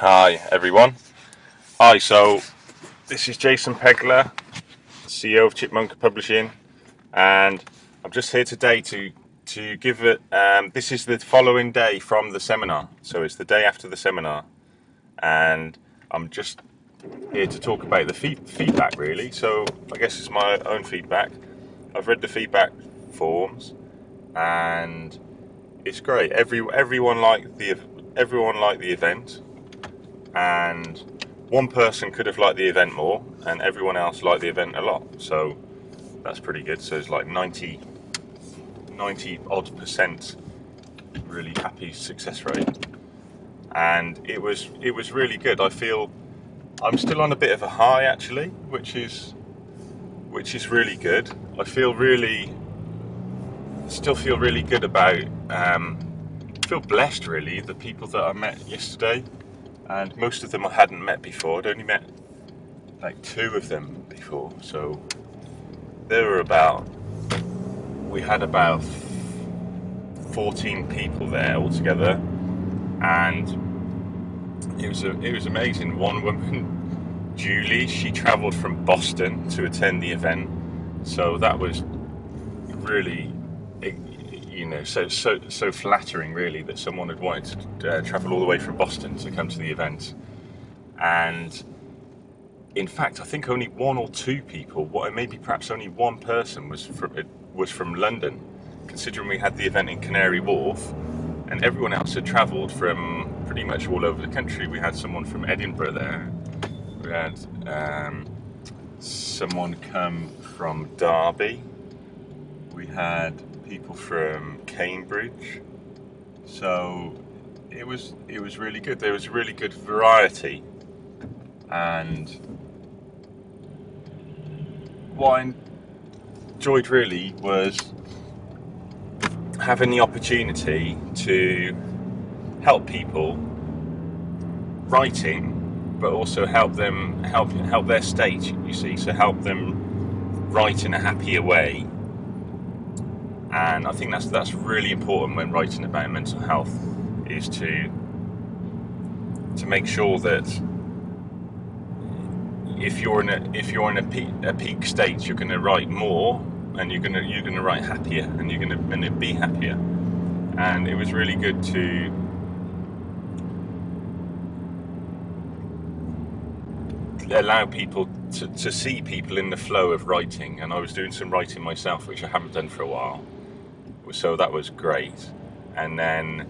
Hi everyone. Hi, so this is Jason Pegler, CEO of Chipmunk Publishing, and I'm just here today to give it. This is the following day from the seminar, so it's the day after the seminar, and I'm just here to talk about the feedback really. So I guess it's my own feedback. I've read the feedback forms, and it's great. Everyone liked the event. And one person could have liked the event more, and everyone else liked the event a lot. So that's pretty good. So it's like 90 odd percent really happy success rate, and it was really good. I feel I'm still on a bit of a high actually, which is really good. I still feel really good about. Feel blessed really. The people that I met yesterday, and most of them I hadn't met before. I'd only met like two of them before, so there were we had about 14 people there altogether, and it was amazing. One woman, Julie, she travelled from Boston to attend the event, so that was really, so flattering really that someone had wanted to travel all the way from Boston to come to the event. And in fact, I think only one or two people, maybe perhaps only one person was from London, considering we had the event in Canary Wharf, and everyone else had travelled from pretty much all over the country. We had someone from Edinburgh there. We had someone come from Derby. We had people from Cambridge. So it was really good. There was really good variety, and what I enjoyed really was having the opportunity to help people writing, but also help their state. You see, so help them write in a happier way, and I think that's really important when writing about mental health, is to make sure that if you're in a peak state, you're going to write more, and you're going to write happier, and you're going to be happier. And it was really good to allow people to see people in the flow of writing. And I was doing some writing myself, which I haven't done for a while, so that was great. And then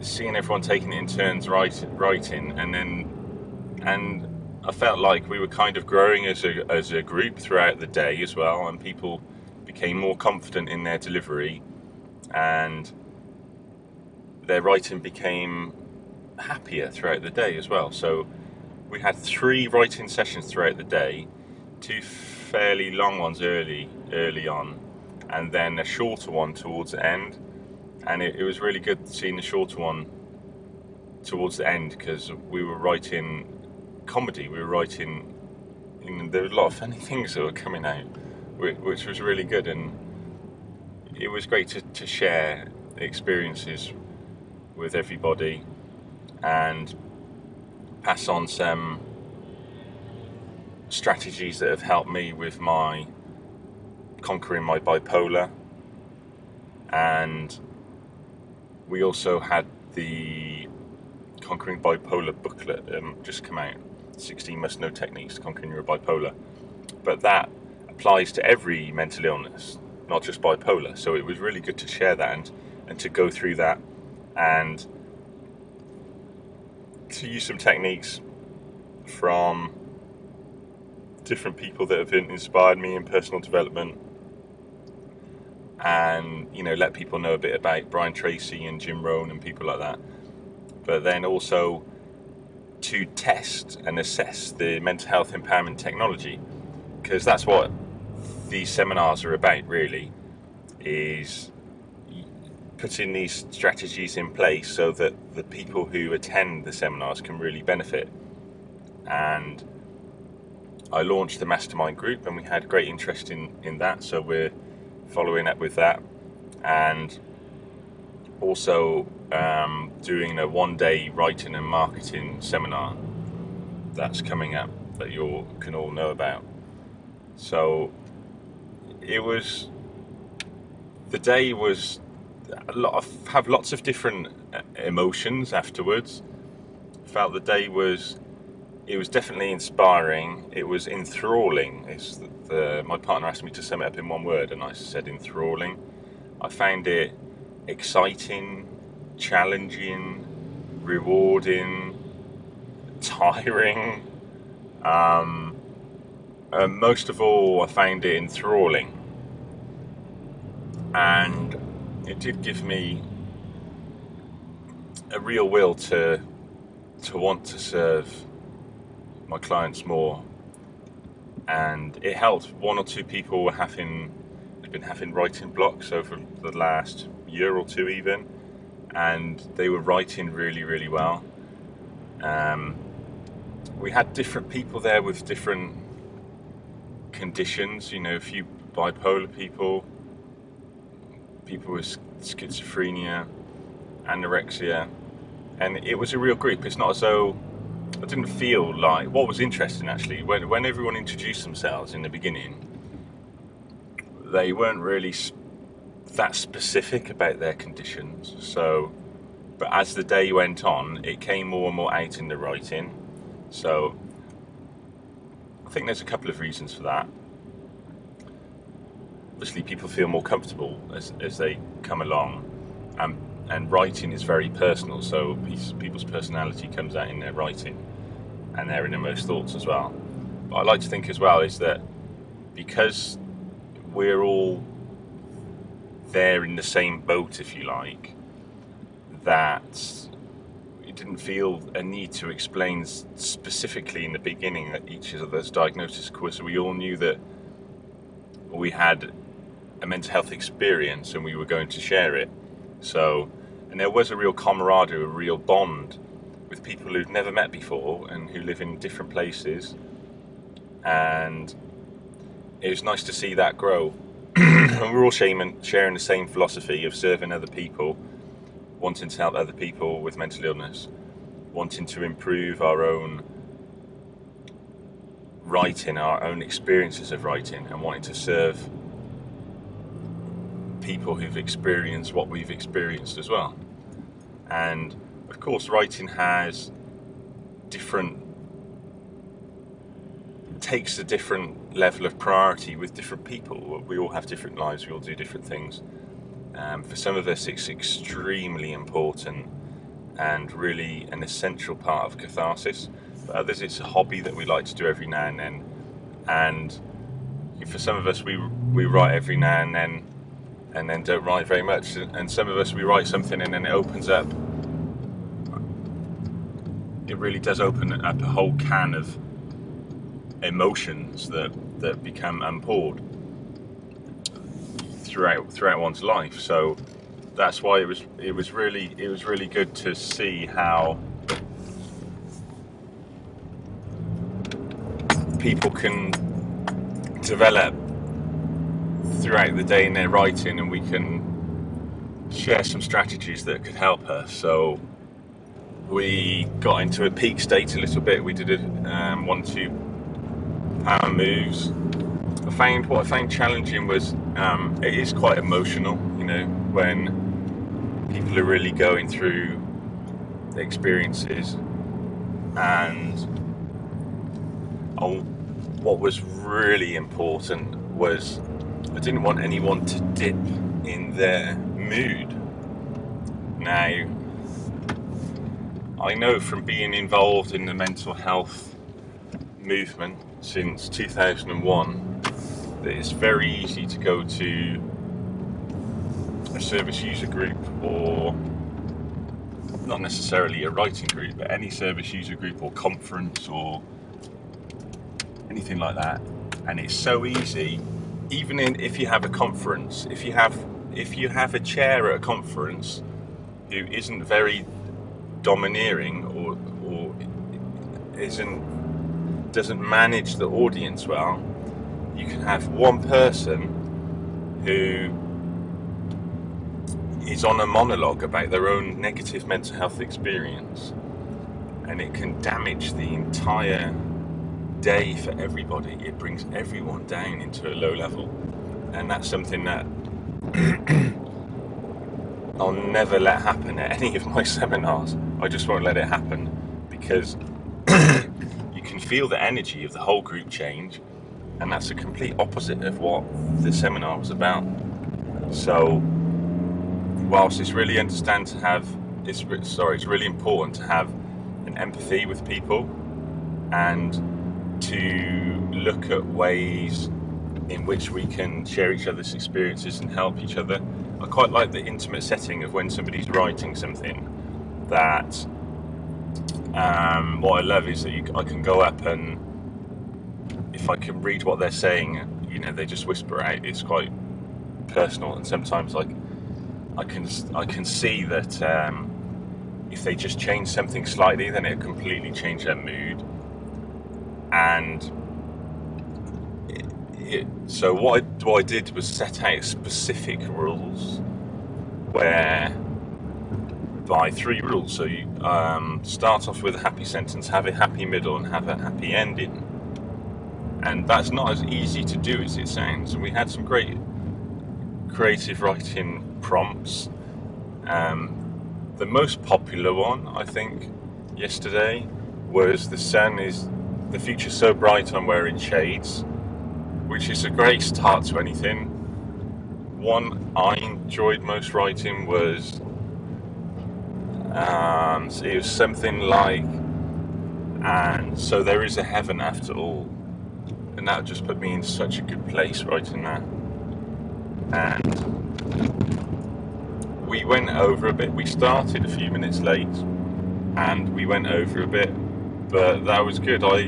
seeing everyone taking it in turns writing, and I felt like we were kind of growing as a group throughout the day as well, and people became more confident in their delivery, and their writing became happier throughout the day as well. So we had 3 writing sessions throughout the day, 2 fairly long ones early on, and then a shorter one towards the end. And it was really good seeing the shorter one towards the end, because we were writing comedy. We were writing, there were a lot of funny things that were coming out, which was really good, and it was great to share experiences with everybody and pass on some strategies that have helped me with my conquering my bipolar. And we also had the Conquering Bipolar booklet just come out, 16 Must Know Techniques to Conquering Your Bipolar. But that applies to every mental illness, not just bipolar. So it was really good to share that, and to go through that, and to use some techniques from different people that have inspired me in personal development, and let people know a bit about Brian Tracy and Jim Rohn and people like that. But then also to test and assess the mental health empowerment technology, because that's what these seminars are about really, is putting these strategies in place so that the people who attend the seminars can really benefit. And I launched the mastermind group, and we had great interest in that, so we're following up with that. And also doing a one-day writing and marketing seminar that's coming up that you can all know about. So the day was have lots of different emotions afterwards. Felt the day was definitely inspiring. It was enthralling. My partner asked me to sum it up in one word, and I said enthralling. I found it exciting, challenging, rewarding, tiring. And most of all, I found it enthralling, and it did give me a real will to want to serve my clients more. And it helped. One or two people had been having writing blocks over the last year or two even, and they were writing really, really well. We had different people there with different conditions, a few bipolar people with schizophrenia, anorexia, and it was a real group. It's not as though I didn't feel like. What was interesting actually, when everyone introduced themselves in the beginning, they weren't really that specific about their conditions. So, but as the day went on, it came more and more out in the writing. So I think there's a couple of reasons for that. Obviously, people feel more comfortable as they come along, and writing is very personal, so people's personality comes out in their writing and their innermost thoughts as well. But I like to think as well is that because we're all there in the same boat, if you like, that it didn't feel a need to explain specifically in the beginning that each of those diagnosis was. We all knew that we had a mental health experience and we were going to share it. So, and there was a real camaraderie, a real bond with people who've never met before and who live in different places. And it was nice to see that grow. And we're all sharing the same philosophy of serving other people, wanting to help other people with mental illness, wanting to improve our own writing, our own experiences of writing, and wanting to serve people who've experienced what we've experienced as well. And of course, writing takes a different level of priority with different people. We all have different lives, we all do different things. For some of us, it's extremely important and really an essential part of catharsis. For others, it's a hobby that we like to do every now and then. And for some of us, we write every now and then don't write very much. And some of us, we write something and then it opens up. It really does open up a whole can of emotions that become unpoured throughout one's life. So that's why it was really good to see how people can develop throughout the day in their writing, and we can share some strategies that could help us. So we got into a peak state a little bit. We did 1-2 power moves. What I found challenging was it is quite emotional, when people are really going through the experiences. And what was really important was I didn't want anyone to dip in their mood. Now, I know from being involved in the mental health movement since 2001 that it's very easy to go to a service user group, or not necessarily a writing group, but any service user group or conference or anything like that, and it's so easy. Even if you have a conference, if you have a chair at a conference who isn't very domineering or doesn't manage the audience well, you can have one person who is on a monologue about their own negative mental health experience, and it can damage the entire day for everybody. It brings everyone down into a low level, and that's something that I'll never let happen at any of my seminars. I just won't let it happen, because you can feel the energy of the whole group change, and that's the complete opposite of what the seminar was about. So whilst it's really it's really important to have an empathy with people and to look at ways in which we can share each other's experiences and help each other. I quite like the intimate setting of when somebody's writing something. That what I love is that I can go up, and if I can read what they're saying, they just whisper out. It's quite personal, and sometimes I can see that if they just change something slightly, then it'll completely change their mood. And so what I did was set out specific rules, by 3 rules. So you start off with a happy sentence, have a happy middle, and have a happy ending. And that's not as easy to do as it sounds. And we had some great creative writing prompts. The most popular one, I think, yesterday was the future's so bright I'm wearing shades, which is a great start to anything. One I enjoyed most writing was it was something like, and so there is a heaven after all, and that just put me in such a good place writing that. And we went over a bit. We started a few minutes late, and we went over a bit, but that was good. I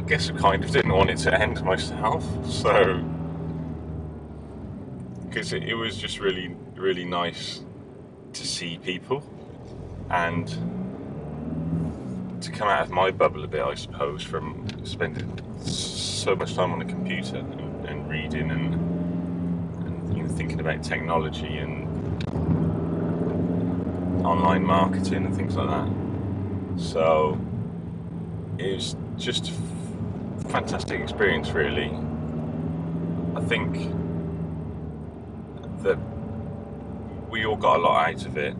guess I kind of didn't want it to end myself, so because it was just really, really nice to see people and to come out of my bubble a bit, I suppose, from spending so much time on the computer and reading and thinking about technology and online marketing and things like that. So it was just a fantastic experience, really. I think that we all got a lot out of it,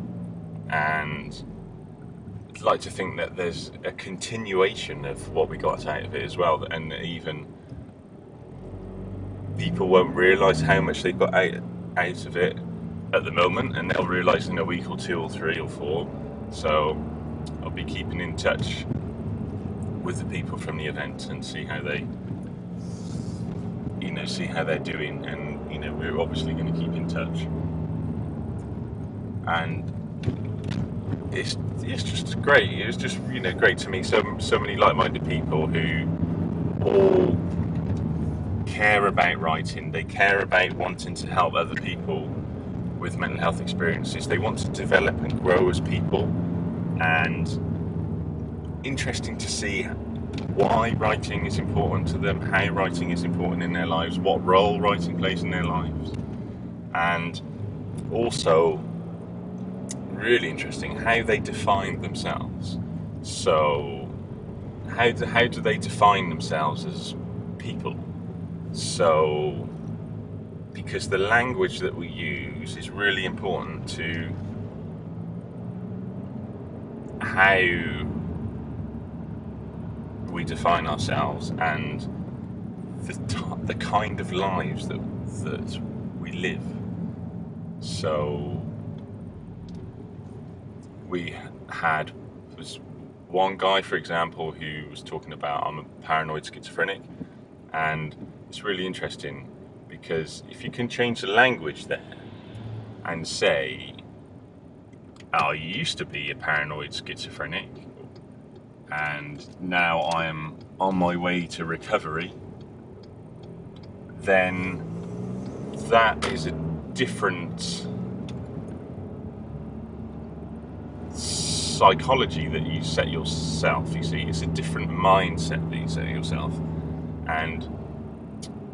and I'd like to think that there's a continuation of what we got out of it as well, and even people won't realise how much they got out of it at the moment, and they'll realise in a week or 2 or 3 or 4. So I'll be keeping in touch with the people from the event and see how they're doing, and we're obviously going to keep in touch. And it's just great. It was just great to meet so many like-minded people who all care about writing. They care about wanting to help other people with mental health experiences. They want to develop and grow as people, and interesting to see why writing is important to them, how writing is important in their lives, what role writing plays in their lives, and also really interesting how they define themselves. So how do they define themselves as people? So because the language that we use is really important to how we define ourselves and the kind of lives that we live. So we had one guy, for example, who was talking about, I'm a paranoid schizophrenic, and it's really interesting because if you can change the language there and say, I used to be a paranoid schizophrenic and now I am on my way to recovery, then that is a different psychology that you set yourself. You see, it's a different mindset that you set yourself, and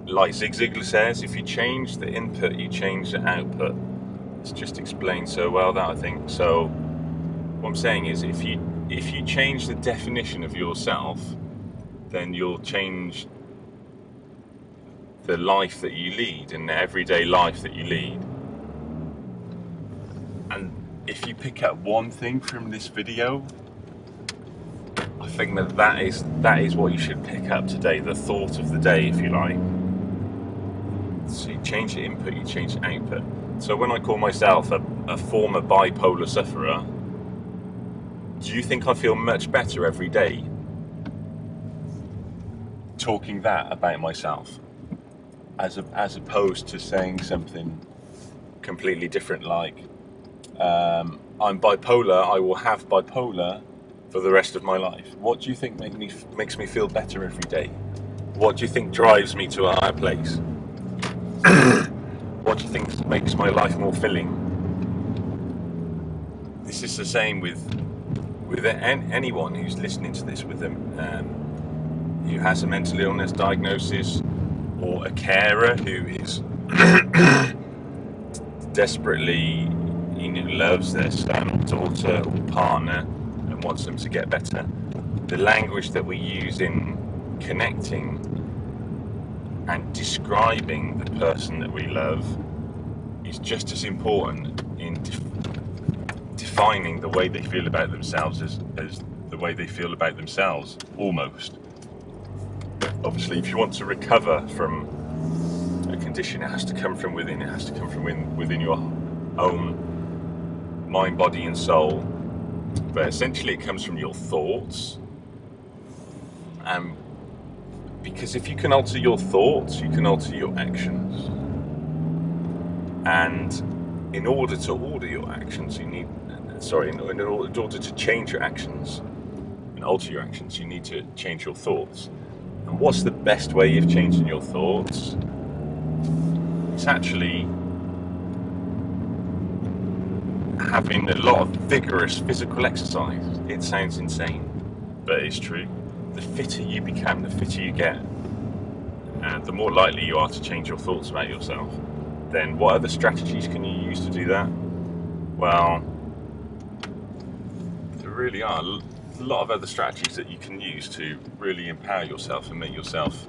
like Zig Ziglar says, if you change the input, you change the output. It's just explained so well that, I think. So what I'm saying is, if you change the definition of yourself, then you'll change the life that you lead and the everyday life that you lead. And if you pick up one thing from this video, I think that is what you should pick up today, the thought of the day, if you like. So you change the input, you change the output. So when I call myself a former bipolar sufferer, do you think I feel much better every day talking that about myself, as opposed to saying something completely different, like I'm bipolar, I will have bipolar for the rest of my life? What do you think makes me feel better every day? What do you think drives me to a higher place? What do you think makes my life more filling? This is the same with anyone who's listening to this, with them who has a mental illness diagnosis, or a carer who is desperately, loves their son or daughter or partner and wants them to get better. The language that we use in connecting and describing the person that we love is just as important in defining the way they feel about themselves as the way they feel about themselves, almost. Obviously, if you want to recover from a condition, it has to come from within. It has to come from within your own mind, body and soul. But essentially it comes from your thoughts. Because if you can alter your thoughts, you can alter your actions. And in order to order your actions, in order to change your actions and alter your actions, you need to change your thoughts. And what's the best way of changing your thoughts? It's actually having a lot of vigorous physical exercise. It sounds insane, but it's true. The fitter you become, the fitter you get, and the more likely you are to change your thoughts about yourself. Then what other strategies can you use to do that? Well, there really are a lot of other strategies that you can use to really empower yourself and make yourself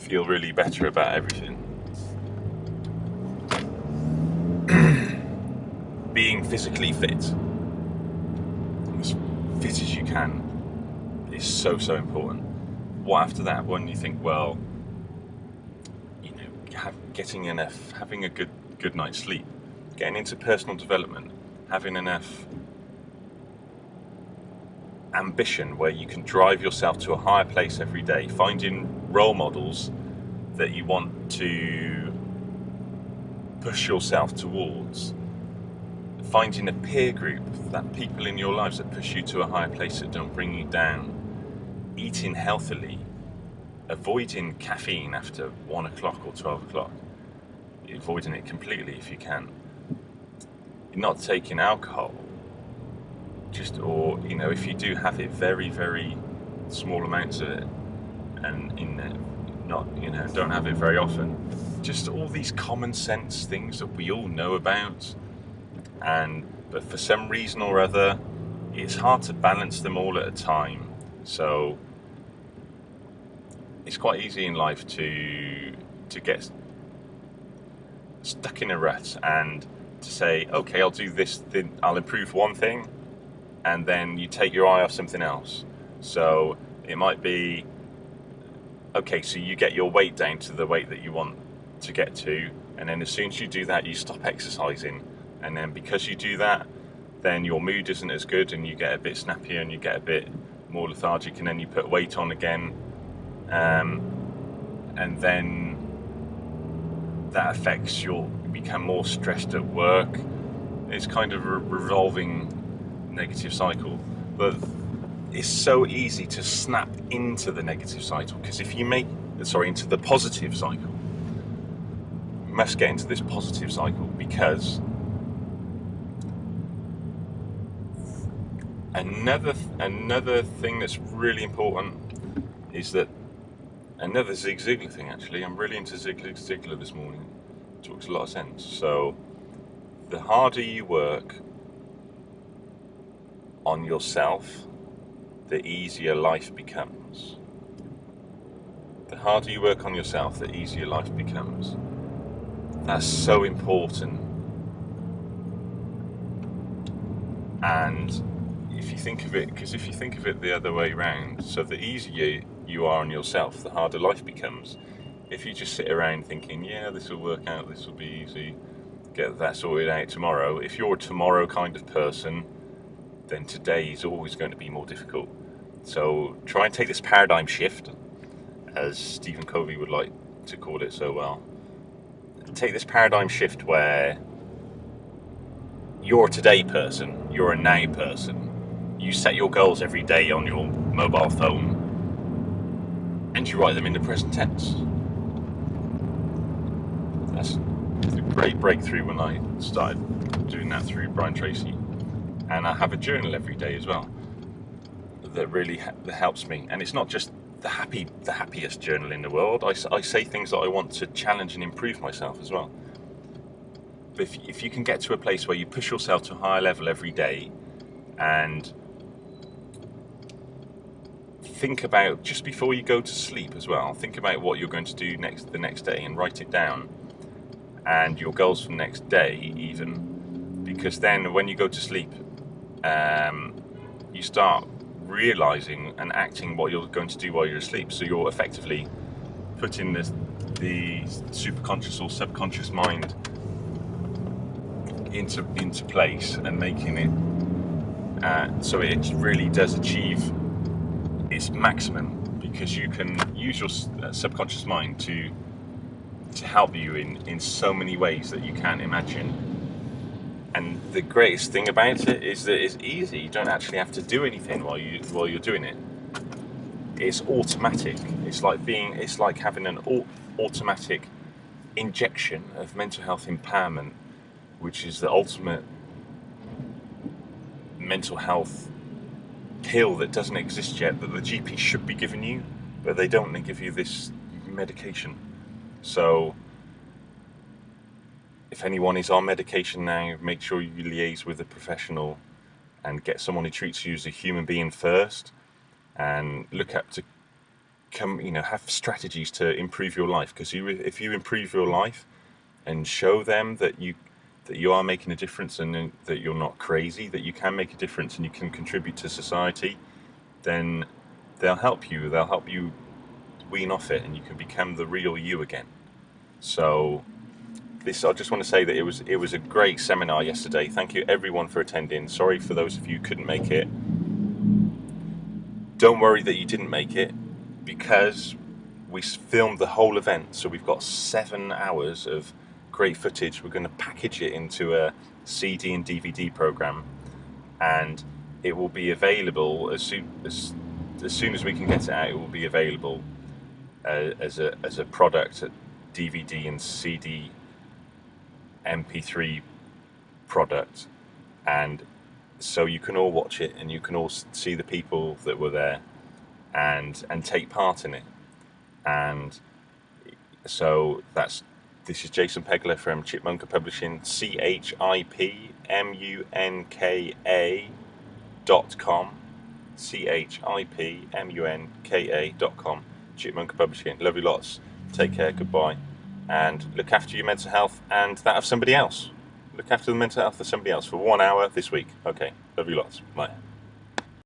feel really better about everything. Being physically fit, as fit as you can, is so important. What after that, when you think, well, having a good night's sleep, getting into personal development, having enough ambition where you can drive yourself to a higher place every day, finding role models that you want to push yourself towards, finding a peer group, that people in your lives that push you to a higher place, that don't bring you down, eating healthily, avoiding caffeine after 1 o'clock or 12 o'clock, avoiding it completely if you can, not taking alcohol, or if you do have it, very, very small amounts of it, and don't have it very often. Just all these common sense things that we all know about, but for some reason or other, it's hard to balance them all at a time. So it's quite easy in life to get stuck in a rut and to say, okay, I'll do this, then I'll improve one thing, and then you take your eye off something else. So it might be, okay, so you get your weight down to the weight that you want to get to, and then as soon as you do that, you stop exercising, and then because you do that, then your mood isn't as good, and you get a bit snappier, and you get a bit more lethargic, and then you put weight on again, and then that affects you become more stressed at work. It's kind of a revolving negative cycle. But it's so easy to snap into the negative cycle, because into the positive cycle. You must get into this positive cycle, because another thing that's really important is that another Zig Ziglar thing, actually. I'm really into Zig Ziglar this morning. Talks a lot of sense. So the harder you work on yourself, the easier life becomes. The harder you work on yourself, the easier life becomes. That's so important. And if you think of it, because if you think of it the other way around, so the easier you are on yourself, the harder life becomes. If you just sit around thinking, yeah, this will work out, this will be easy, get that sorted out tomorrow. If you're a tomorrow kind of person, then today is always going to be more difficult. So try and take this paradigm shift, as Stephen Covey would like to call it so well. Take this paradigm shift where you're a today person, you're a now person. You set your goals every day on your mobile phone and you write them in the present tense. That's a great breakthrough when I started doing that through Brian Tracy. And I have a journal every day as well that really that helps me. And it's not just the happiest journal in the world. I say things that I want to challenge and improve myself as well. But if you can get to a place where you push yourself to a higher level every day and think about, just before you go to sleep as well, think about what you're going to do the next day and write it down, and your goals for the next day even, because then when you go to sleep, you start realizing and acting what you're going to do while you're asleep. So you're effectively putting the superconscious or subconscious mind into place and making it so it really does achieve its maximum, because you can use your subconscious mind to help you in so many ways that you can't imagine. And the greatest thing about it is that it's easy. You don't actually have to do anything while you're doing it. It's automatic. It's like having an automatic injection of mental health empowerment, which is the ultimate mental health pill that doesn't exist yet, that the GP should be giving you, but they don't. They give you this medication. So if anyone is on medication now, make sure you liaise with a professional and get someone who treats you as a human being first, and look up to have strategies to improve your life. Because if you improve your life and show them that you are making a difference, and that you're not crazy, that you can make a difference and you can contribute to society, then they'll help you. They'll help you wean off it and you can become the real you again. So I just want to say that it was a great seminar yesterday. Thank you everyone for attending. Sorry for those of you who couldn't make it. Don't worry that you didn't make it, because we filmed the whole event. So we've got 7 hours of great footage. We're going to package it into a CD and DVD program, and it will be available as soon as we can get it out. It will be available as a product, a DVD and CD MP3 product, and so you can all watch it and you can all see the people that were there and take part in it. And so this is Jason Pegler from Chipmunka Publishing, CHIPMUNKA.com, CHIPMUNKA.com, Chipmunka Publishing. Love you lots. Take care. Goodbye. And look after your mental health and that of somebody else. Look after the mental health of somebody else for 1 hour this week. Okay. Love you lots. Bye.